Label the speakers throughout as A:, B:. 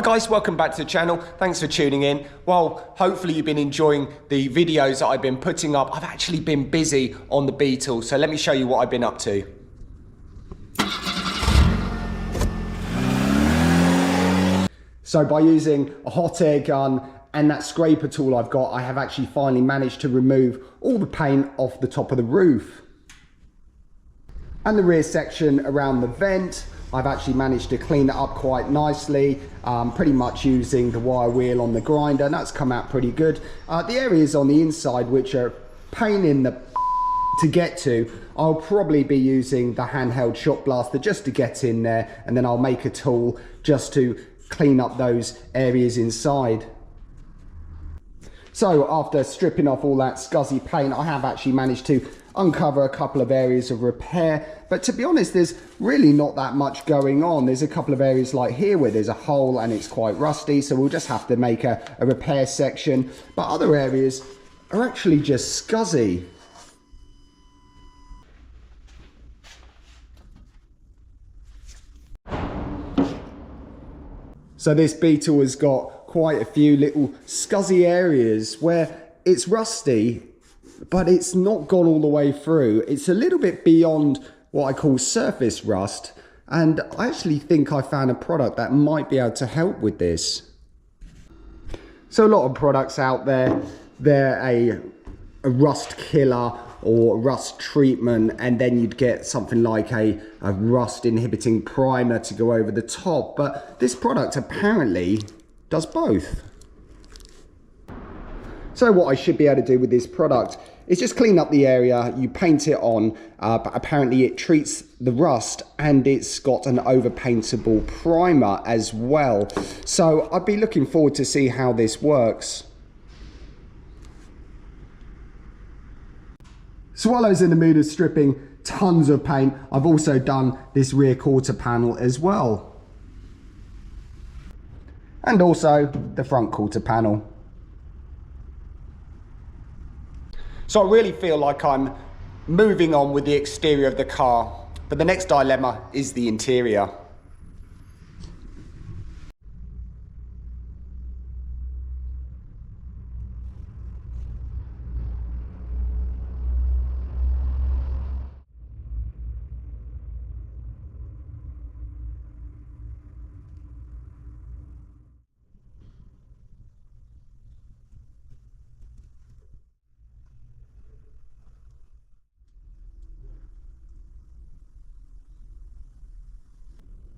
A: Hi guys, welcome back to the channel. Thanks for tuning in. Well, hopefully you've been enjoying the videos that I've been putting up. I've actually been busy on the Beetle, so let me show you what I've been up to. So by using a hot air gun and that scraper tool I've got, I have actually finally managed to remove all the paint off the top of the roof. And the rear section around the vent, I've actually managed to clean it up quite nicely, pretty much using the wire wheel on the grinder, and that's come out pretty good. The areas on the inside which are pain in the to get to, I'll probably be using the handheld shot blaster just to get in there, and then I'll make a tool just to clean up those areas inside. So after stripping off all that scuzzy paint, I have actually managed to uncover a couple of areas of repair, but to be honest, there's really not that much going on. There's a couple of areas like here where there's a hole and it's quite rusty, so we'll just have to make a repair section, but other areas are actually just scuzzy. So this Beetle has got quite a few little scuzzy areas where it's rusty, but it's not gone all the way through. It's a little bit beyond what I call surface rust, and I actually think I found a product that might be able to help with this. So a lot of products out there, they're a rust killer or rust treatment, and then you'd get something like a rust inhibiting primer to go over the top, but this product apparently does both. So what I should be able to do with this product is just clean up the area, you paint it on, but apparently it treats the rust and it's got an overpaintable primer as well. So I'd be looking forward to see how this works. So while I was in the mood of stripping tons of paint, I've also done this rear quarter panel as well. And also the front quarter panel. So I really feel like I'm moving on with the exterior of the car, but the next dilemma is the interior.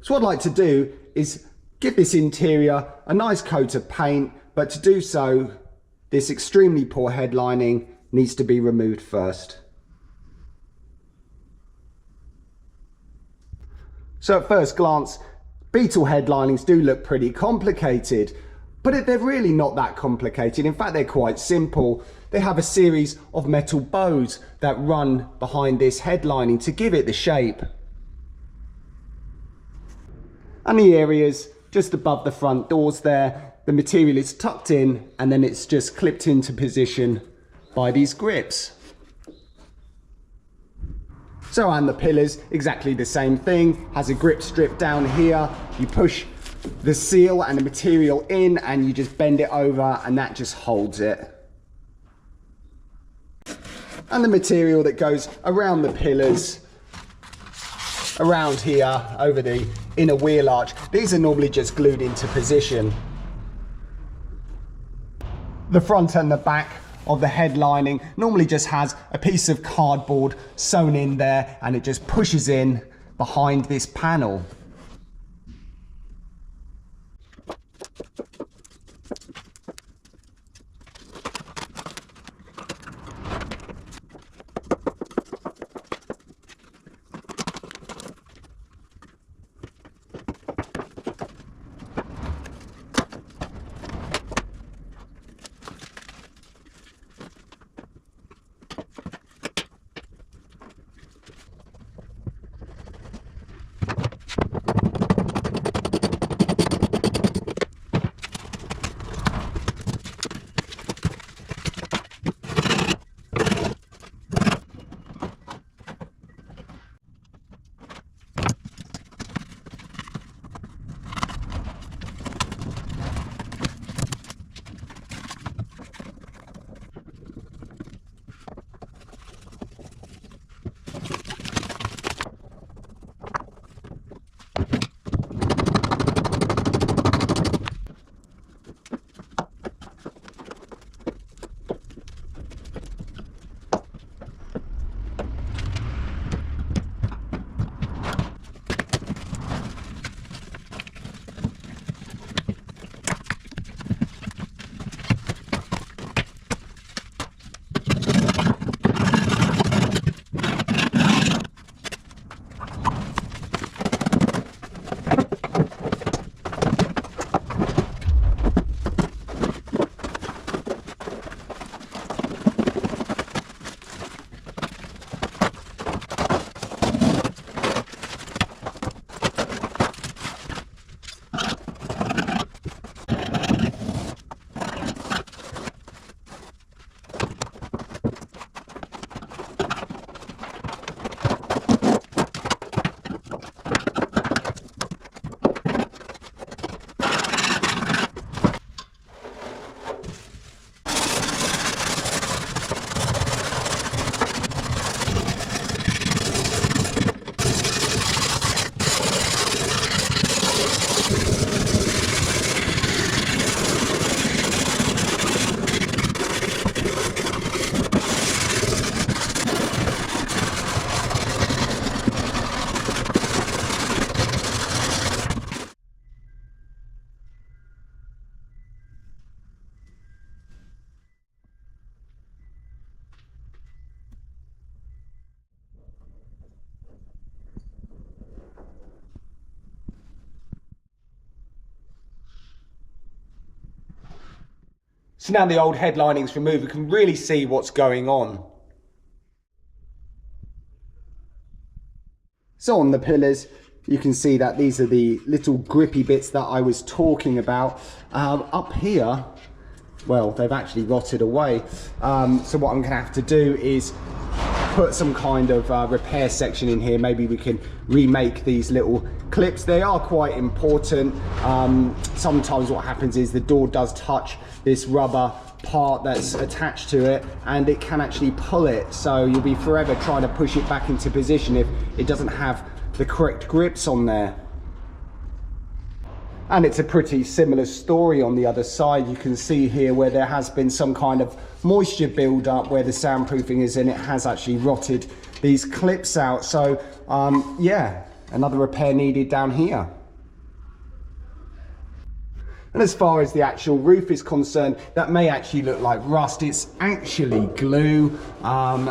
A: So what I'd like to do is give this interior a nice coat of paint, but to do so, this extremely poor headlining needs to be removed first. So at first glance, Beetle headlinings do look pretty complicated, but they're really not that complicated. In fact, they're quite simple. They have a series of metal bows that run behind this headlining to give it the shape. And the areas just above the front doors there, the material is tucked in and then it's just clipped into position by these grips. So and the pillars, exactly the same thing, has a grip strip down here. You push the seal and the material in and you just bend it over and that just holds it. And the material that goes around the pillars, around here, over the inner wheel arch, these are normally just glued into position. The front and the back of the headlining normally just has a piece of cardboard sewn in there and it just pushes in behind this panel. So now the old headlining's removed, we can really see what's going on. So on the pillars, you can see that these are the little grippy bits that I was talking about. Up here, well, they've actually rotted away. So what I'm gonna have to do is put some kind of repair section in here. Maybe we can remake these little clips. They are quite important. Sometimes what happens is the door does touch this rubber part that's attached to it and it can actually pull it, so you'll be forever trying to push it back into position if it doesn't have the correct grips on there. And it's a pretty similar story on the other side. You can see here where there has been some kind of moisture build up where the soundproofing is, and it has actually rotted these clips out. So yeah, another repair needed down here. And as far as the actual roof is concerned, that may actually look like rust. It's actually glue.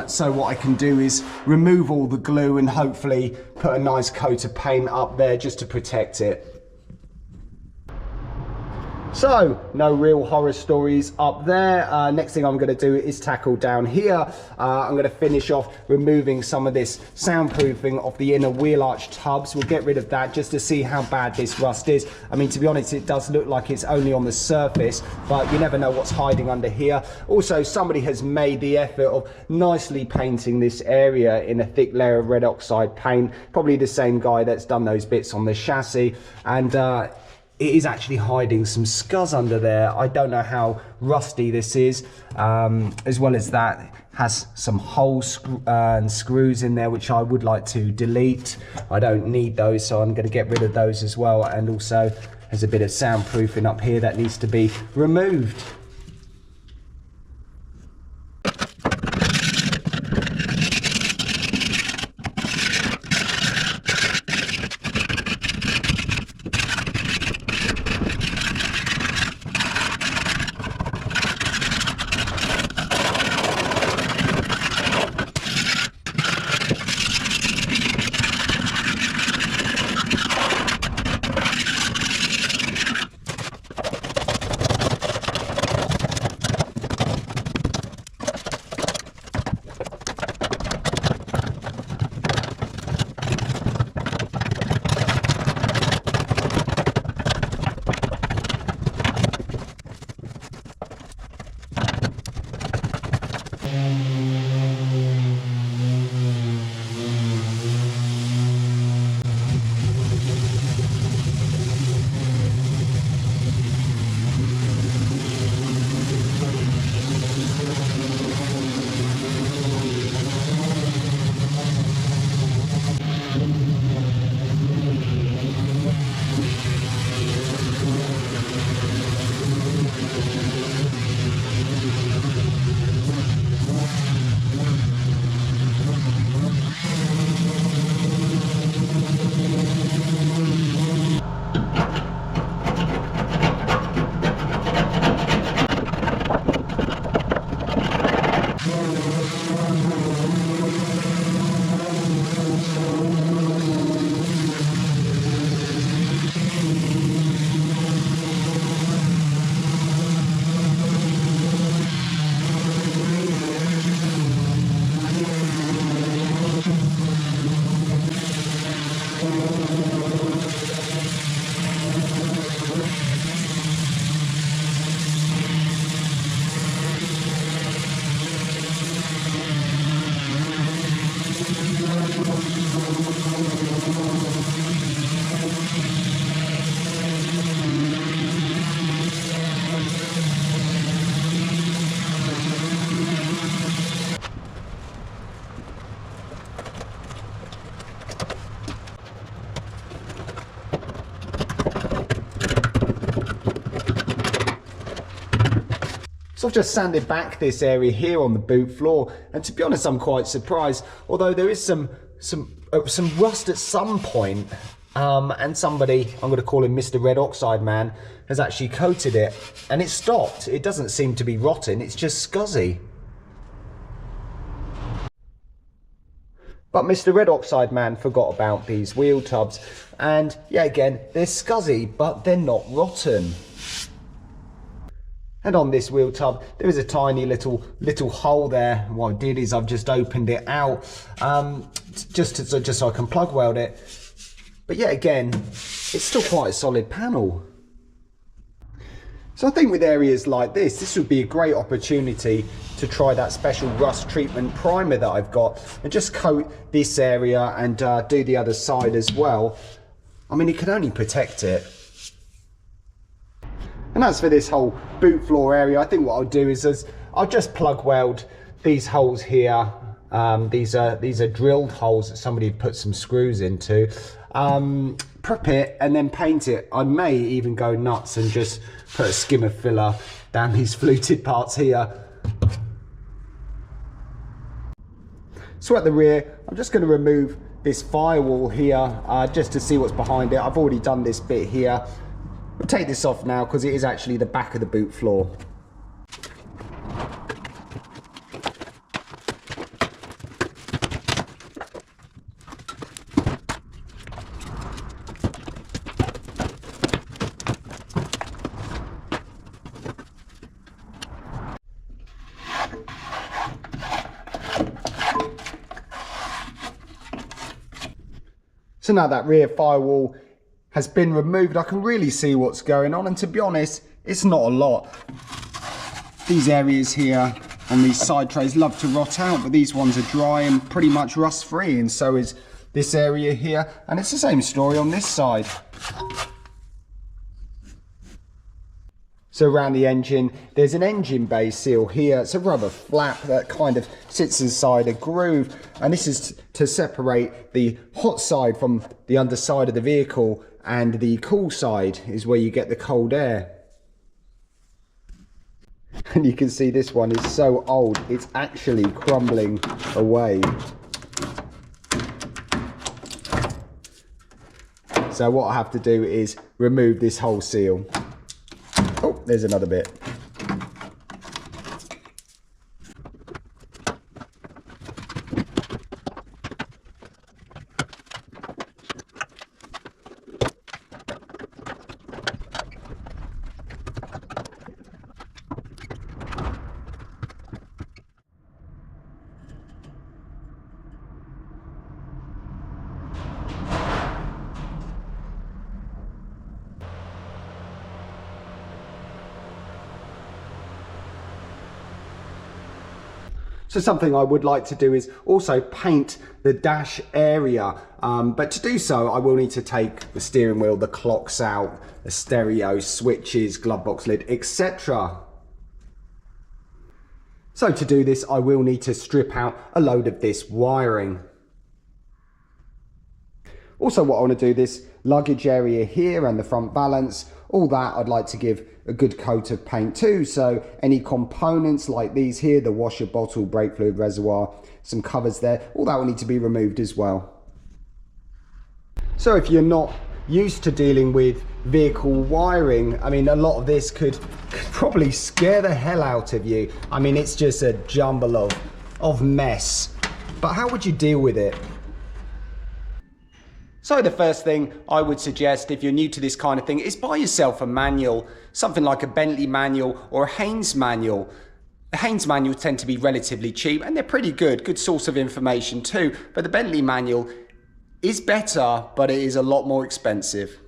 A: So what I can do is remove all the glue and hopefully put a nice coat of paint up there just to protect it. So, no real horror stories up there. Next thing I'm going to do is tackle down here. I'm going to finish off removing some of this soundproofing of the inner wheel arch tubs. We'll get rid of that just to see how bad this rust is. I mean, to be honest, it does look like it's only on the surface, but you never know what's hiding under here. Also, somebody has made the effort of nicely painting this area in a thick layer of red oxide paint. Probably the same guy that's done those bits on the chassis. And it is actually hiding some scuzz under there. I don't know how rusty this is. As well as that, has some holes and screws in there, which I would like to delete. I don't need those, so I'm going to get rid of those as well. And also, there's a bit of soundproofing up here that needs to be removed. So I've just sanded back this area here on the boot floor, and to be honest, I'm quite surprised. Although there is some rust at some point, and somebody, I'm going to call him Mr. Red Oxide Man, has actually coated it, and it stopped. It doesn't seem to be rotten, it's just scuzzy. But Mr. Red Oxide Man forgot about these wheel tubs, and yeah, again, they're scuzzy, but they're not rotten. And on this wheel tub, there is a tiny little hole there. And what I did is I've just opened it out, just so I can plug weld it. But yet again, it's still quite a solid panel. So I think with areas like this would be a great opportunity to try that special rust treatment primer that I've got and just coat this area and do the other side as well. I mean, it can only protect it. And as for this whole boot floor area, I think what I'll do is I'll just plug weld these holes here. These are drilled holes that somebody put some screws into. Prep it and then paint it. I may even go nuts and just put a skim of filler down these fluted parts here. So at the rear, I'm just going to remove this firewall here just to see what's behind it. I've already done this bit here. I'll take this off now because it is actually the back of the boot floor. So now that rear firewall has been removed, I can really see what's going on, and to be honest, it's not a lot. These areas here on these side trays love to rot out, but these ones are dry and pretty much rust free, and so is this area here, and it's the same story on this side. So around the engine, there's an engine bay seal here. It's a rubber flap that kind of sits inside a groove, and this is to separate the hot side from the underside of the vehicle, and the cool side is where you get the cold air. And you can see this one is so old, it's actually crumbling away. So what I have to do is remove this whole seal. Oh, there's another bit. So something I would like to do is also paint the dash area, but to do so I will need to take the steering wheel, the clocks out, the stereo, switches, glove box lid, etc. So to do this I will need to strip out a load of this wiring. Also what I want to do, this luggage area here and the front balance, all that I'd like to give a good coat of paint too. So any components like these here, the washer bottle, brake fluid reservoir, some covers there, all that will need to be removed as well. So if you're not used to dealing with vehicle wiring, I mean, a lot of this could probably scare the hell out of you. I mean, it's just a jumble of mess. But how would you deal with it? So the first thing I would suggest if you're new to this kind of thing is buy yourself a manual, something like a Bentley manual or a Haynes manual. The Haynes manuals tend to be relatively cheap and they're pretty good source of information too, but the Bentley manual is better, but it is a lot more expensive.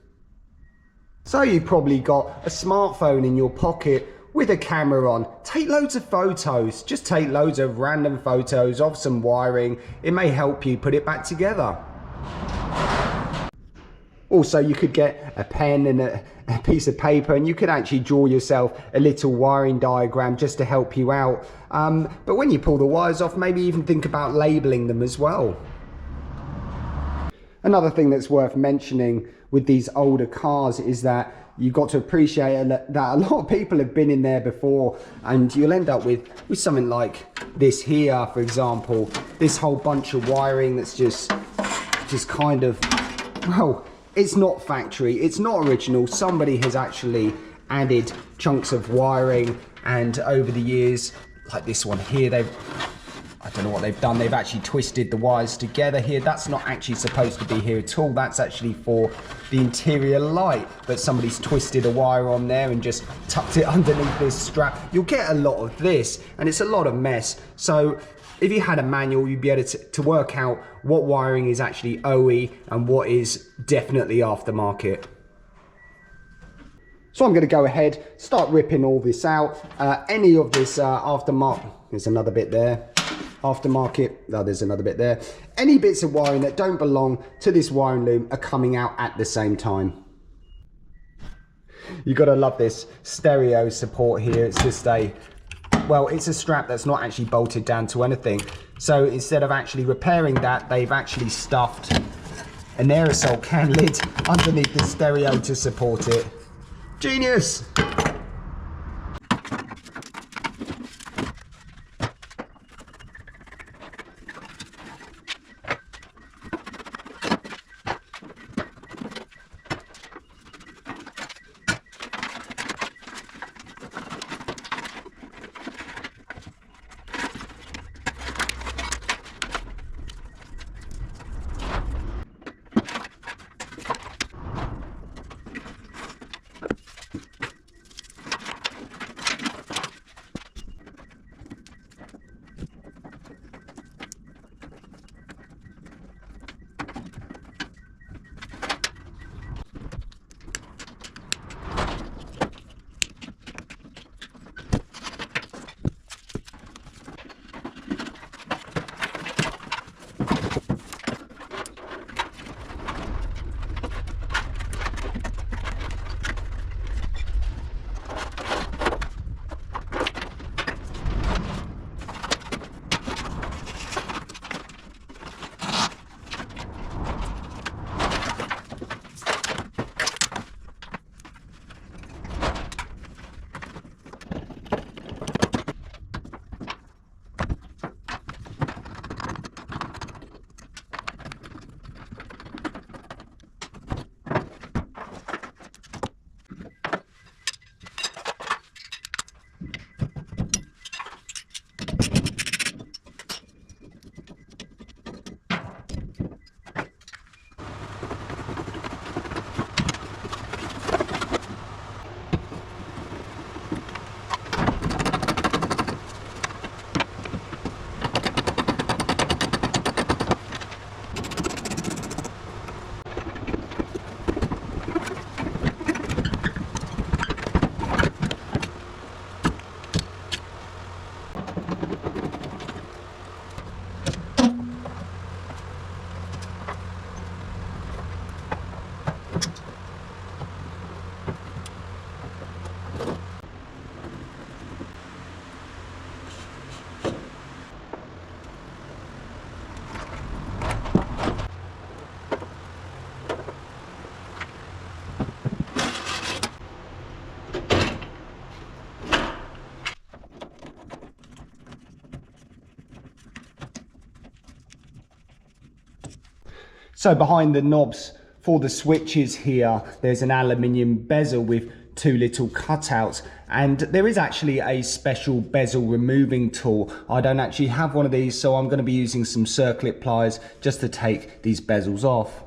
A: So you've probably got a smartphone in your pocket with a camera on. Take loads of photos, just take loads of random photos of some wiring. It may help you put it back together. Also, you could get a pen and a piece of paper and you could actually draw yourself a little wiring diagram just to help you out. But when you pull the wires off, maybe even think about labeling them as well. Another thing that's worth mentioning with these older cars is that you've got to appreciate that a lot of people have been in there before, and you'll end up with something like this here, for example. This whole bunch of wiring that's just kind of, well, it's not factory, it's not original. Somebody has actually added chunks of wiring, and over the years, like this one here, they've I don't know what they've done. They've actually twisted the wires together here. That's not actually supposed to be here at all. That's actually for the interior light, but somebody's twisted a wire on there and just tucked it underneath this strap. You'll get a lot of this, and it's a lot of mess. So if you had a manual, you'd be able to work out what wiring is actually OE and what is definitely aftermarket. So I'm going to go ahead, start ripping all this out. Any of this aftermarket, there's another bit there. Aftermarket, oh, there's another bit there. Any bits of wiring that don't belong to this wiring loom are coming out at the same time. You got to love this stereo support here. It's just well, it's a strap that's not actually bolted down to anything. So instead of actually repairing that, they've actually stuffed an aerosol can lid underneath the stereo to support it. Genius! So behind the knobs for the switches here, there's an aluminium bezel with two little cutouts, and there is actually a special bezel removing tool. I don't actually have one of these, so I'm going to be using some circlip pliers just to take these bezels off.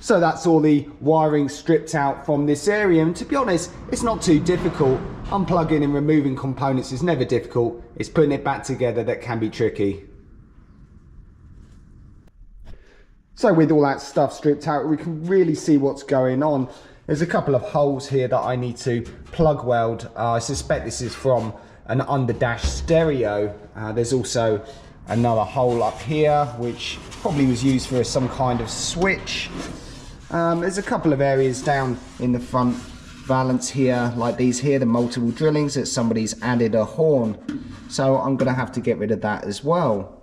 A: So that's all the wiring stripped out from this area, and to be honest, it's not too difficult. Unplugging and removing components is never difficult. It's putting it back together that can be tricky. So with all that stuff stripped out, we can really see what's going on. There's a couple of holes here that I need to plug weld. I suspect this is from an underdash stereo. There's also another hole up here, which probably was used for some kind of switch. There's a couple of areas down in the front valance here, like these here, the multiple drillings, that somebody's added a horn. So I'm gonna have to get rid of that as well.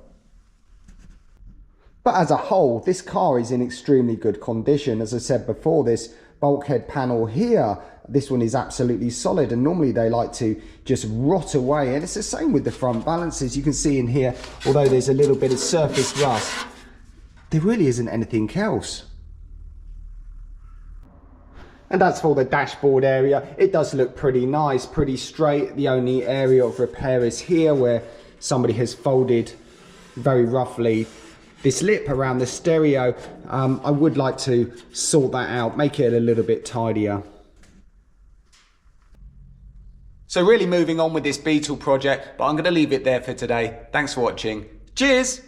A: But as a whole, this car is in extremely good condition. As I said before, this bulkhead panel here, this one is absolutely solid, and normally they like to just rot away, and it's the same with the front balances. You can see in here, although there's a little bit of surface rust, there really isn't anything else. And as for the dashboard area, it does look pretty nice, pretty straight. The only area of repair is here, where somebody has folded very roughly this lip around the stereo. I would like to sort that out, make it a little bit tidier. So really moving on with this Beetle project, but I'm going to leave it there for today. Thanks for watching. Cheers!